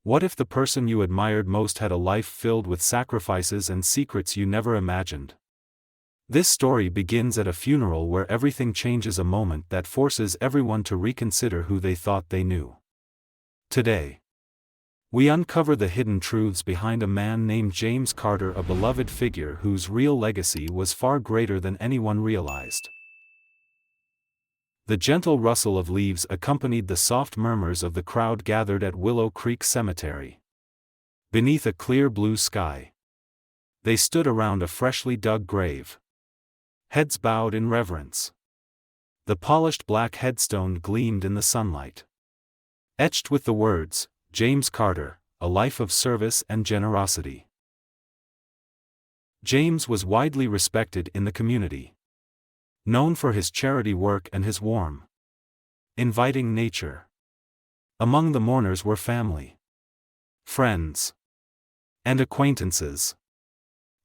What if the person you admired most had a life filled with sacrifices and secrets you never imagined? This story begins at a funeral where everything changes, a moment that forces everyone to reconsider who they thought they knew. Today, we uncover the hidden truths behind a man named James Carter, a beloved figure whose real legacy was far greater than anyone realized. The gentle rustle of leaves accompanied the soft murmurs of the crowd gathered at Willow Creek Cemetery. Beneath a clear blue sky, they stood around a freshly dug grave, heads bowed in reverence. The polished black headstone gleamed in the sunlight, etched with the words, "James Carter, a life of service and generosity." James was widely respected in the community, known for his charity work and his warm, inviting nature. Among the mourners were family, friends, and acquaintances,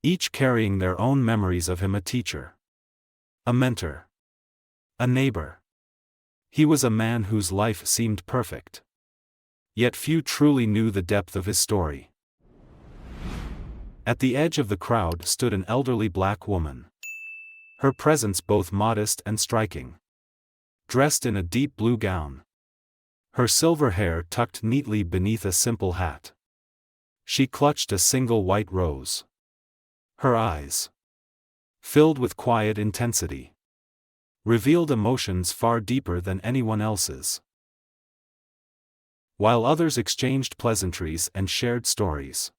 each carrying their own memories of him: a teacher, a mentor, a neighbor. He was a man whose life seemed perfect, yet few truly knew the depth of his story. At the edge of the crowd stood an elderly black woman, her presence both modest and striking. Dressed in a deep blue gown, her silver hair tucked neatly beneath a simple hat, she clutched a single white rose. Her eyes, filled with quiet intensity, revealed emotions far deeper than anyone else's. While others exchanged pleasantries and shared stories,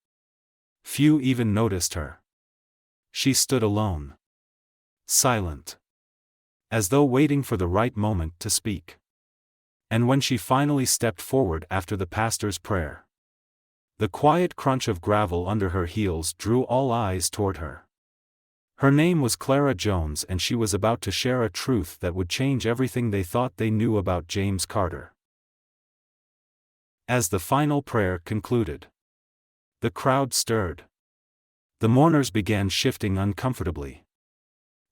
few even noticed her. She stood alone, silent, as though waiting for the right moment to speak. And when she finally stepped forward after the pastor's prayer, the quiet crunch of gravel under her heels drew all eyes toward her. Her name was Clara Jones, and she was about to share a truth that would change everything they thought they knew about James Carter. As the final prayer concluded, the crowd stirred. The mourners began shifting uncomfortably,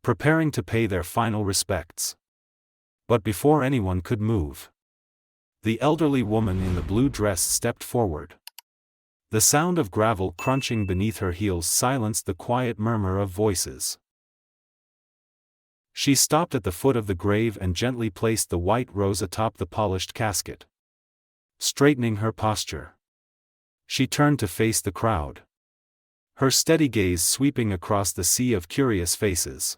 preparing to pay their final respects. But before anyone could move, the elderly woman in the blue dress stepped forward. The sound of gravel crunching beneath her heels silenced the quiet murmur of voices. She stopped at the foot of the grave and gently placed the white rose atop the polished casket. Straightening her posture, she turned to face the crowd, her steady gaze sweeping across the sea of curious faces.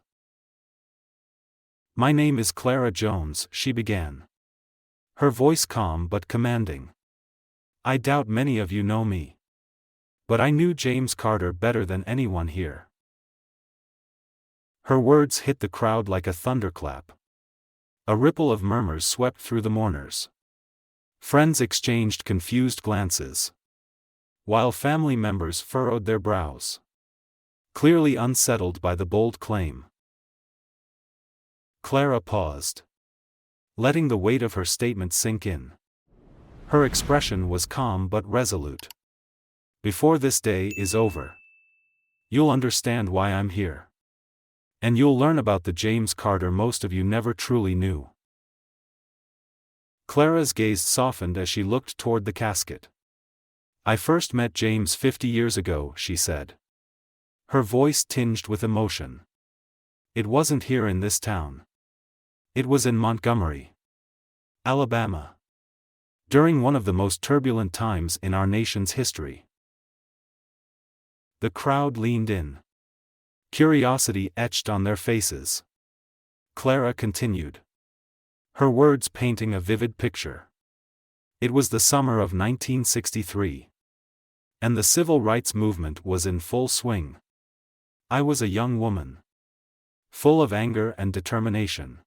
"My name is Clara Jones," she began, her voice calm but commanding. "I doubt many of you know me, but I knew James Carter better than anyone here." Her words hit the crowd like a thunderclap. A ripple of murmurs swept through the mourners. Friends exchanged confused glances, while family members furrowed their brows, clearly unsettled by the bold claim. Clara paused, letting the weight of her statement sink in. Her expression was calm but resolute. "Before this day is over, you'll understand why I'm here. And you'll learn about the James Carter most of you never truly knew." Clara's gaze softened as she looked toward the casket. "I first met James 50 years ago," she said, her voice tinged with emotion. "It wasn't here in this town. It was in Montgomery, Alabama, during one of the most turbulent times in our nation's history." The crowd leaned in, curiosity etched on their faces. Clara continued, her words painting a vivid picture. "It was the summer of 1963, and the civil rights movement was in full swing. I was a young woman, full of anger and determination,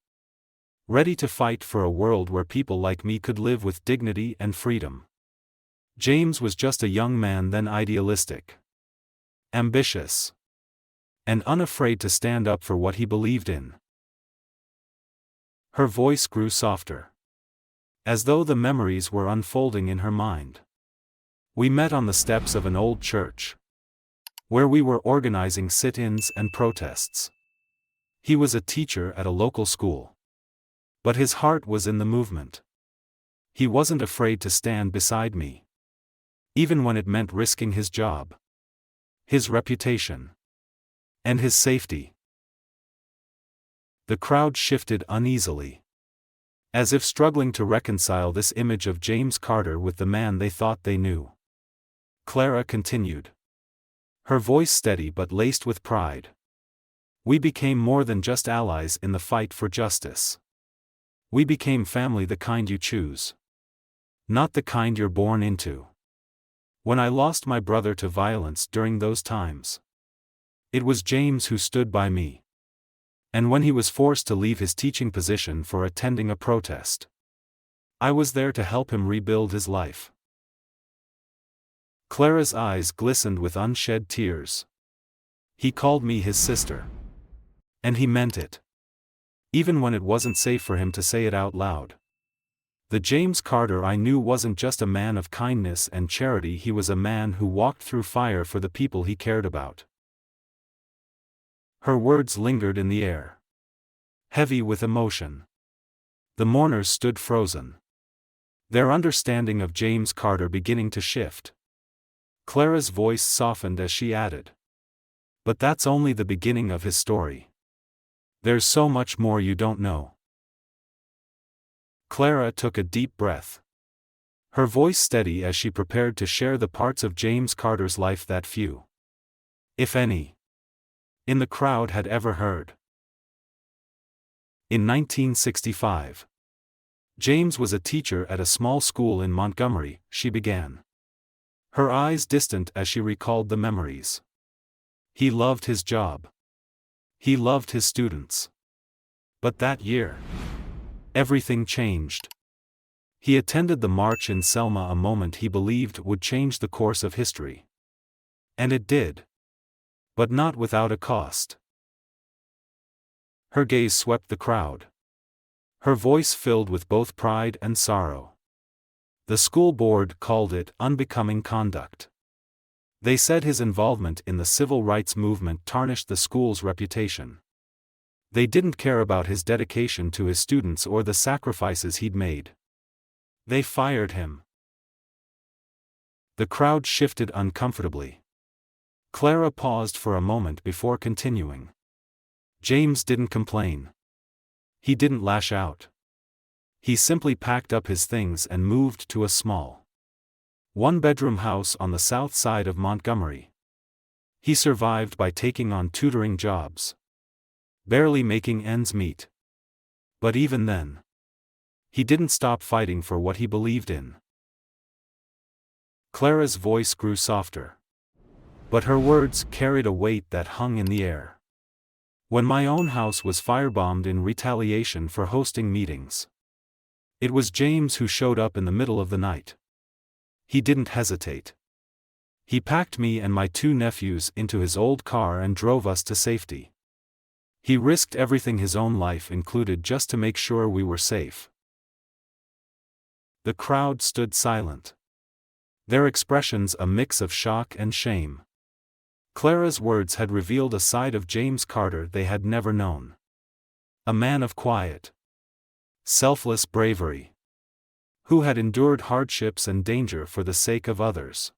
ready to fight for a world where people like me could live with dignity and freedom. James was just a young man then, idealistic, ambitious, and unafraid to stand up for what he believed in." Her voice grew softer, as though the memories were unfolding in her mind. "We met on the steps of an old church, where we were organizing sit-ins and protests. He was a teacher at a local school, but his heart was in the movement. He wasn't afraid to stand beside me. Even when it meant risking his job, his reputation, and his safety. The crowd shifted uneasily, as if struggling to reconcile this image of James Carter with the man they thought they knew. Clara continued, her voice steady but laced with pride. We became more than just allies in the fight for justice. We became family, the kind you choose, not the kind you're born into. When I lost my brother to violence during those times, it was James who stood by me. And when he was forced to leave his teaching position for attending a protest, I was there to help him rebuild his life. Clara's eyes glistened with unshed tears. He called me his sister. And he meant it. Even when it wasn't safe for him to say it out loud. The James Carter I knew wasn't just a man of kindness and charity, he was a man who walked through fire for the people he cared about. Her words lingered in the air, heavy with emotion. The mourners stood frozen, their understanding of James Carter beginning to shift. Clara's voice softened as she added, "But that's only the beginning of his story. There's so much more you don't know." Clara took a deep breath, her voice steady as she prepared to share the parts of James Carter's life that few, if any, in the crowd had ever heard. In 1965, James was a teacher at a small school in Montgomery, she began, her eyes distant as she recalled the memories. He loved his job. He loved his students. But that year, everything changed. He attended the march in Selma, a moment he believed would change the course of history. And it did. But not without a cost. Her gaze swept the crowd, her voice filled with both pride and sorrow. The school board called it unbecoming conduct. They said his involvement in the civil rights movement tarnished the school's reputation. They didn't care about his dedication to his students or the sacrifices he'd made. They fired him. The crowd shifted uncomfortably. Clara paused for a moment before continuing. James didn't complain. He didn't lash out. He simply packed up his things and moved to a small, one-bedroom house on the south side of Montgomery. He survived by taking on tutoring jobs, barely making ends meet. But even then, he didn't stop fighting for what he believed in. Clara's voice grew softer, but her words carried a weight that hung in the air. When my own house was firebombed in retaliation for hosting meetings, it was James who showed up in the middle of the night. He didn't hesitate. He packed me and my two nephews into his old car and drove us to safety. He risked everything, his own life included, just to make sure we were safe. The crowd stood silent, their expressions a mix of shock and shame. Clara's words had revealed a side of James Carter they had never known. A man of quiet, selfless bravery, who had endured hardships and danger for the sake of others.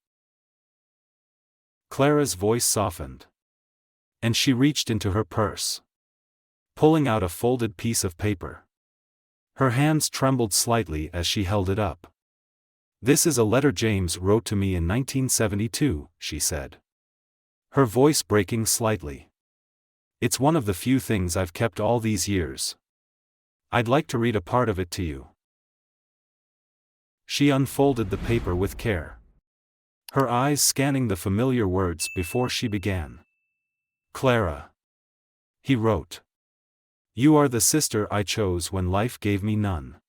Clara's voice softened, and she reached into her purse, pulling out a folded piece of paper. Her hands trembled slightly as she held it up. "This is a letter James wrote to me in 1972, she said, her voice breaking slightly. "It's one of the few things I've kept all these years. I'd like to read a part of it to you." She unfolded the paper with care, her eyes scanning the familiar words before she began. "Clara," he wrote, "you are the sister I chose when life gave me none.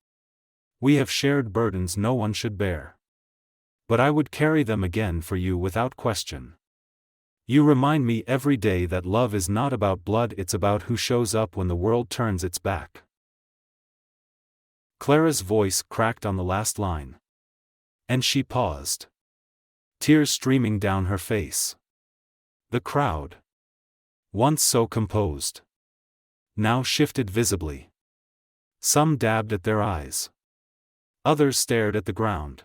We have shared burdens no one should bear. But I would carry them again for you without question. You remind me every day that love is not about blood, it's about who shows up when the world turns its back." Clara's voice cracked on the last line, and she paused, tears streaming down her face. The crowd, once so composed, now shifted visibly. Some dabbed at their eyes. Others stared at the ground.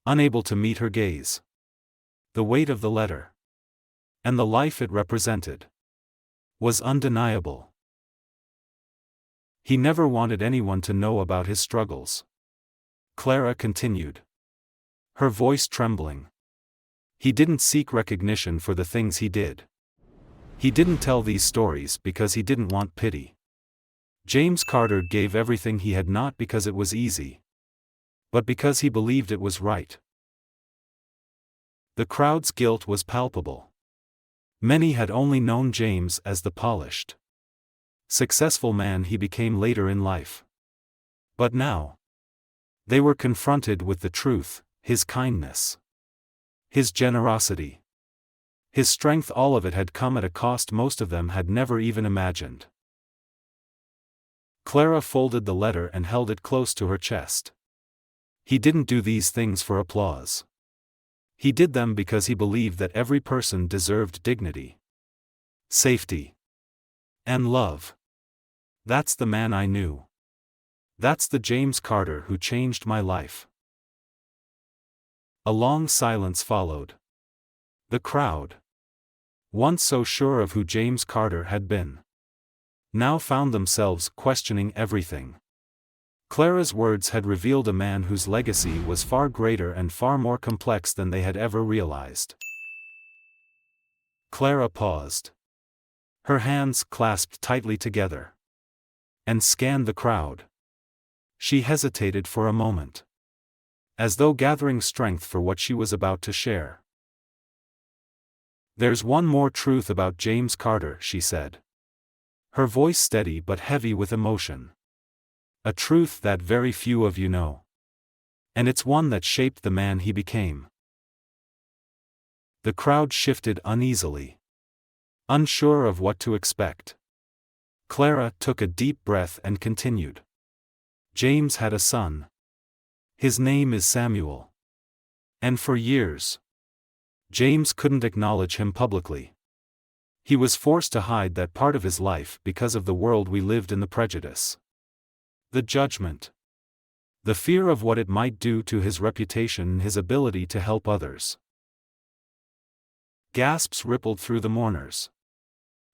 unable to meet her gaze. The weight of the letter, and the life it represented, was undeniable. He never wanted anyone to know about his struggles. Clara continued, her voice trembling. He didn't seek recognition for the things he did. He didn't tell these stories because he didn't want pity. James Carter gave everything he had not because it was easy, but because he believed it was right. The crowd's guilt was palpable. Many had only known James as the polished, successful man he became later in life. But now, they were confronted with the truth: his kindness, his generosity, his strength, all of it had come at a cost most of them had never even imagined. Clara folded the letter and held it close to her chest. He didn't do these things for applause. He did them because he believed that every person deserved dignity, safety, and love. That's the man I knew. That's the James Carter who changed my life. A long silence followed. The crowd, once so sure of who James Carter had been, now found themselves questioning everything. Clara's words had revealed a man whose legacy was far greater and far more complex than they had ever realized. Clara paused. Her hands clasped tightly together, and scanned the crowd. She hesitated for a moment, as though gathering strength for what she was about to share. "There's one more truth about James Carter," she said, her voice steady but heavy with emotion. "A truth that very few of you know. And it's one that shaped the man he became." The crowd shifted uneasily, unsure of what to expect. Clara took a deep breath and continued. "James had a son. His name is Samuel. And for years, James couldn't acknowledge him publicly. He was forced to hide that part of his life because of the world we lived in, the prejudice, the judgment, the fear of what it might do to his reputation and his ability to help others." Gasps rippled through the mourners.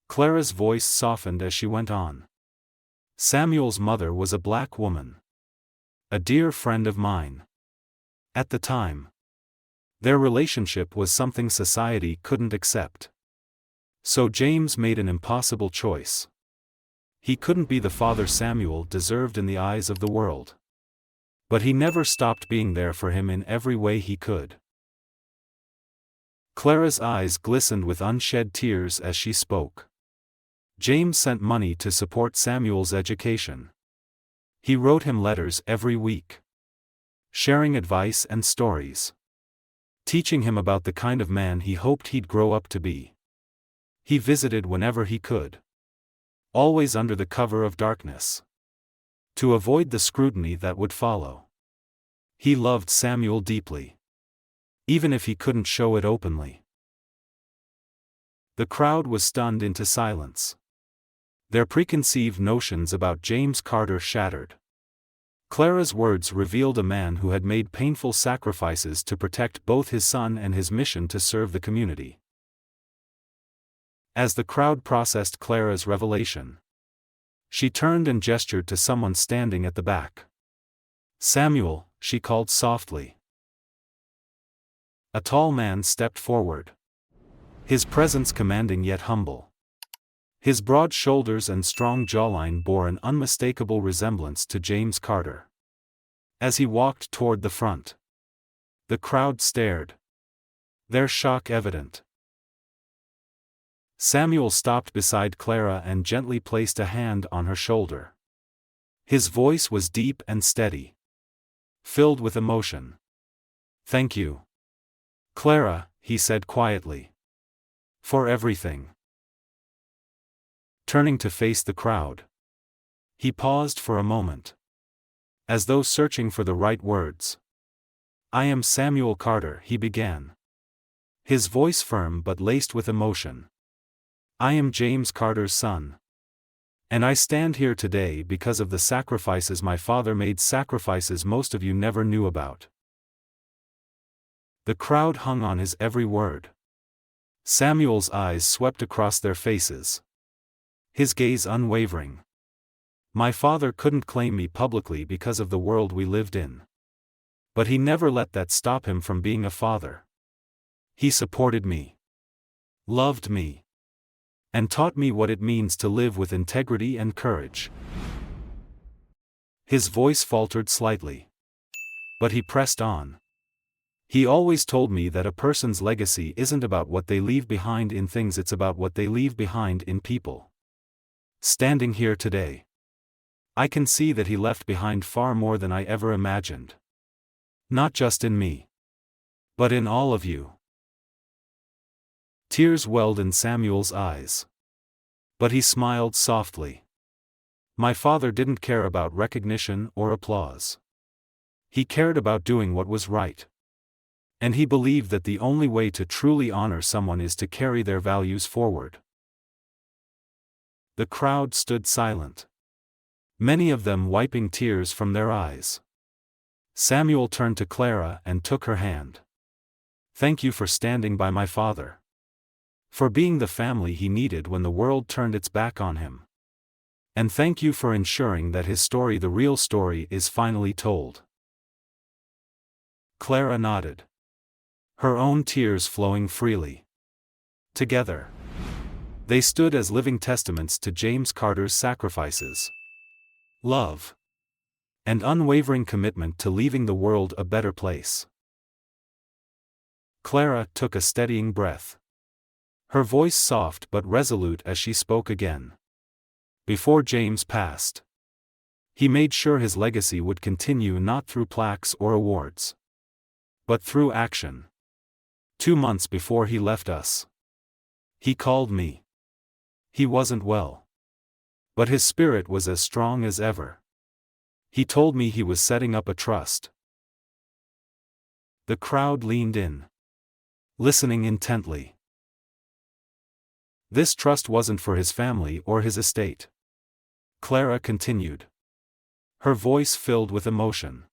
Clara's voice softened as she went on. "Samuel's mother was a black woman, a dear friend of mine. At the time, their relationship was something society couldn't accept. So James made an impossible choice. He couldn't be the father Samuel deserved in the eyes of the world. But he never stopped being there for him in every way he could." Clara's eyes glistened with unshed tears as she spoke. James sent money to support Samuel's education. He wrote him letters every week, sharing advice and stories, teaching him about the kind of man he hoped he'd grow up to be. He visited whenever he could, always under the cover of darkness, to avoid the scrutiny that would follow. He loved Samuel deeply, even if he couldn't show it openly. The crowd was stunned into silence, their preconceived notions about James Carter shattered. Clara's words revealed a man who had made painful sacrifices to protect both his son and his mission to serve the community. As the crowd processed Clara's revelation, she turned and gestured to someone standing at the back. "Samuel," she called softly. A tall man stepped forward, his presence commanding yet humble. His broad shoulders and strong jawline bore an unmistakable resemblance to James Carter. As he walked toward the front, the crowd stared, their shock evident. Samuel stopped beside Clara and gently placed a hand on her shoulder. His voice was deep and steady, filled with emotion. "Thank you, Clara," he said quietly, "for everything." Turning to face the crowd, he paused for a moment, as though searching for the right words. "I am Samuel Carter," he began, his voice firm but laced with emotion. "I am James Carter's son. And I stand here today because of the sacrifices my father made, sacrifices most of you never knew about. The crowd hung on his every word. Samuel's eyes swept across their faces, his gaze unwavering. My father couldn't claim me publicly because of the world we lived in. But he never let that stop him from being a father. He supported me, loved me, and taught me what it means to live with integrity and courage. His voice faltered slightly, but he pressed on. He always told me that a person's legacy isn't about what they leave behind in things, it's about what they leave behind in people. Standing here today, I can see that he left behind far more than I ever imagined. Not just in me, but in all of you. Tears welled in Samuel's eyes. But he smiled softly. My father didn't care about recognition or applause. He cared about doing what was right. And he believed that the only way to truly honor someone is to carry their values forward. The crowd stood silent, many of them wiping tears from their eyes. Samuel turned to Clara and took her hand. Thank you for standing by my father. For being the family he needed when the world turned its back on him. And thank you for ensuring that his story, the real story, is finally told. Clara nodded, her own tears flowing freely. Together, they stood as living testaments to James Carter's sacrifices, love, and unwavering commitment to leaving the world a better place. Clara took a steadying breath, her voice soft but resolute as she spoke again. Before James passed, he made sure his legacy would continue not through plaques or awards, but through action. 2 months before he left us, he called me. He wasn't well, but his spirit was as strong as ever. He told me he was setting up a trust. The crowd leaned in, listening intently. This trust wasn't for his family or his estate. Clara continued, her voice filled with emotion.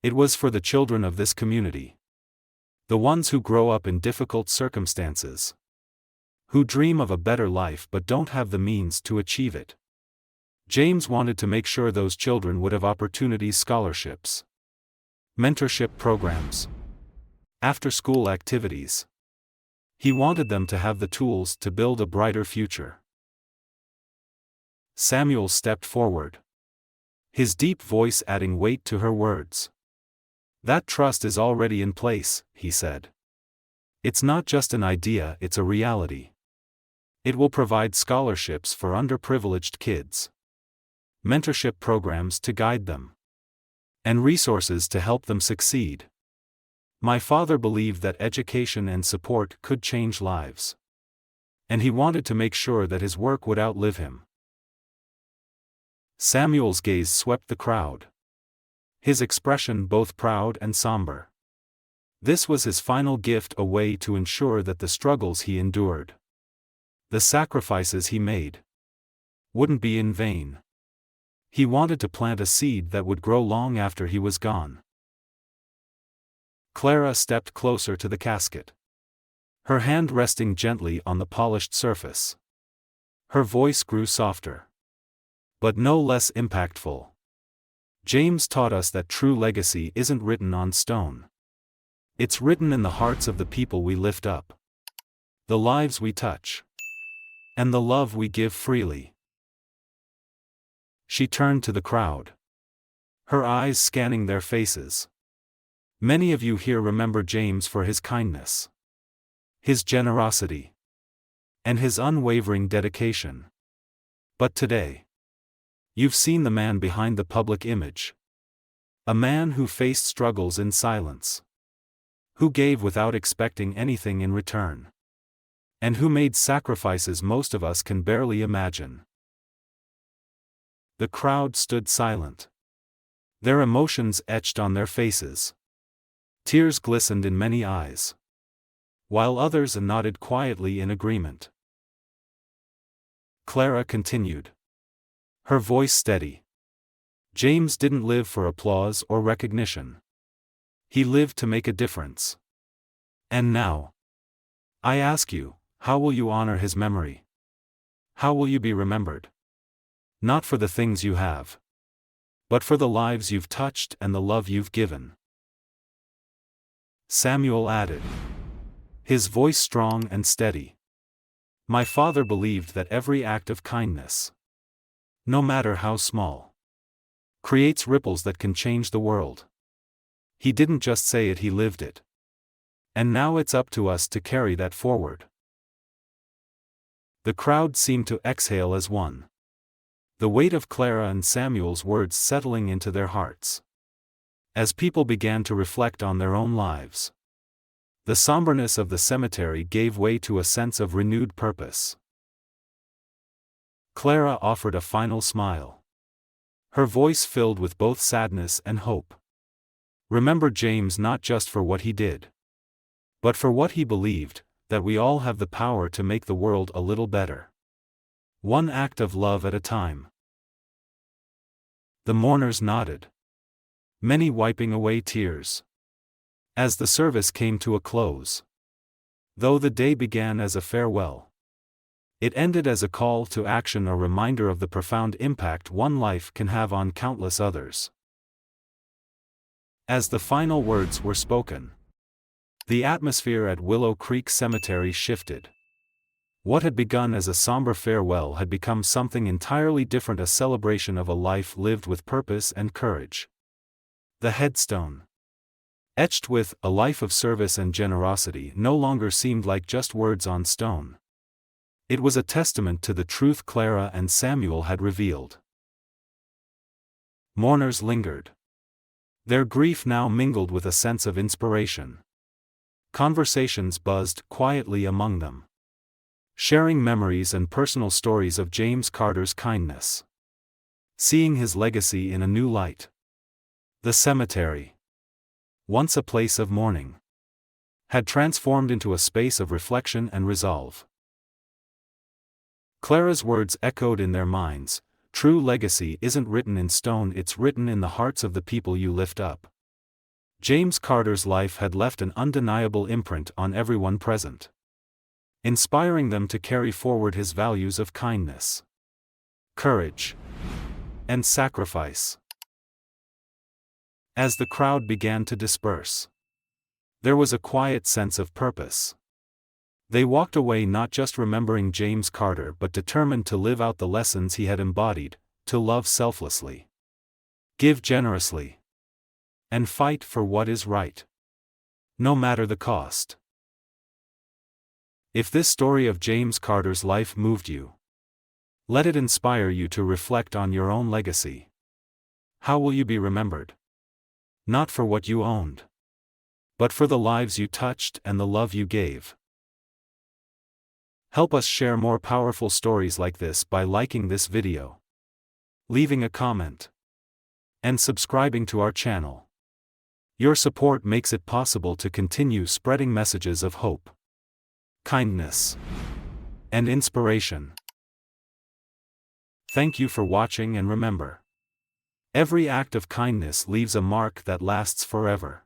It was for the children of this community. The ones who grow up in difficult circumstances. Who dream of a better life but don't have the means to achieve it. James wanted to make sure those children would have opportunities, scholarships, mentorship programs, after-school activities. He wanted them to have the tools to build a brighter future. Samuel stepped forward, his deep voice adding weight to her words. That trust is already in place, he said. It's not just an idea, it's a reality. It will provide scholarships for underprivileged kids, mentorship programs to guide them, and resources to help them succeed. My father believed that education and support could change lives. And he wanted to make sure that his work would outlive him. Samuel's gaze swept the crowd, his expression both proud and somber. This was his final gift, a way to ensure that the struggles he endured, the sacrifices he made, wouldn't be in vain. He wanted to plant a seed that would grow long after he was gone. Clara stepped closer to the casket, her hand resting gently on the polished surface. Her voice grew softer, but no less impactful. James taught us that true legacy isn't written on stone. It's written in the hearts of the people we lift up, the lives we touch, and the love we give freely. She turned to the crowd, her eyes scanning their faces. Many of you here remember James for his kindness, his generosity, and his unwavering dedication. But today, you've seen the man behind the public image. A man who faced struggles in silence, who gave without expecting anything in return, and who made sacrifices most of us can barely imagine. The crowd stood silent, their emotions etched on their faces. Tears glistened in many eyes, while others nodded quietly in agreement. Clara continued, her voice steady. James didn't live for applause or recognition. He lived to make a difference. And now, I ask you, how will you honor his memory? How will you be remembered? Not for the things you have, but for the lives you've touched and the love you've given. Samuel added, his voice strong and steady. My father believed that every act of kindness, no matter how small, creates ripples that can change the world. He didn't just say it, he lived it. And now it's up to us to carry that forward. The crowd seemed to exhale as one, the weight of Clara and Samuel's words settling into their hearts. As people began to reflect on their own lives, the somberness of the cemetery gave way to a sense of renewed purpose. Clara offered a final smile, her voice filled with both sadness and hope. Remember James not just for what he did, but for what he believed, that we all have the power to make the world a little better. One act of love at a time. The mourners nodded, many wiping away tears, as the service came to a close. Though the day began as a farewell, it ended as a call to action, a reminder of the profound impact one life can have on countless others. As the final words were spoken, the atmosphere at Willow Creek Cemetery shifted. What had begun as a somber farewell had become something entirely different, a celebration of a life lived with purpose and courage. The headstone, etched with "a life of service and generosity," no longer seemed like just words on stone. It was a testament to the truth Clara and Samuel had revealed. Mourners lingered, their grief now mingled with a sense of inspiration. Conversations buzzed quietly among them, sharing memories and personal stories of James Carter's kindness, seeing his legacy in a new light. The cemetery, once a place of mourning, had transformed into a space of reflection and resolve. Clara's words echoed in their minds, true legacy isn't written in stone, it's written in the hearts of the people you lift up. James Carter's life had left an undeniable imprint on everyone present, inspiring them to carry forward his values of kindness, courage, and sacrifice. As the crowd began to disperse, there was a quiet sense of purpose. They walked away not just remembering James Carter but determined to live out the lessons he had embodied, to love selflessly, give generously, and fight for what is right, no matter the cost. If this story of James Carter's life moved you, let it inspire you to reflect on your own legacy. How will you be remembered? Not for what you owned, but for the lives you touched and the love you gave. Help us share more powerful stories like this by liking this video, leaving a comment, and subscribing to our channel. Your support makes it possible to continue spreading messages of hope, kindness, and inspiration. Thank you for watching, and remember, every act of kindness leaves a mark that lasts forever.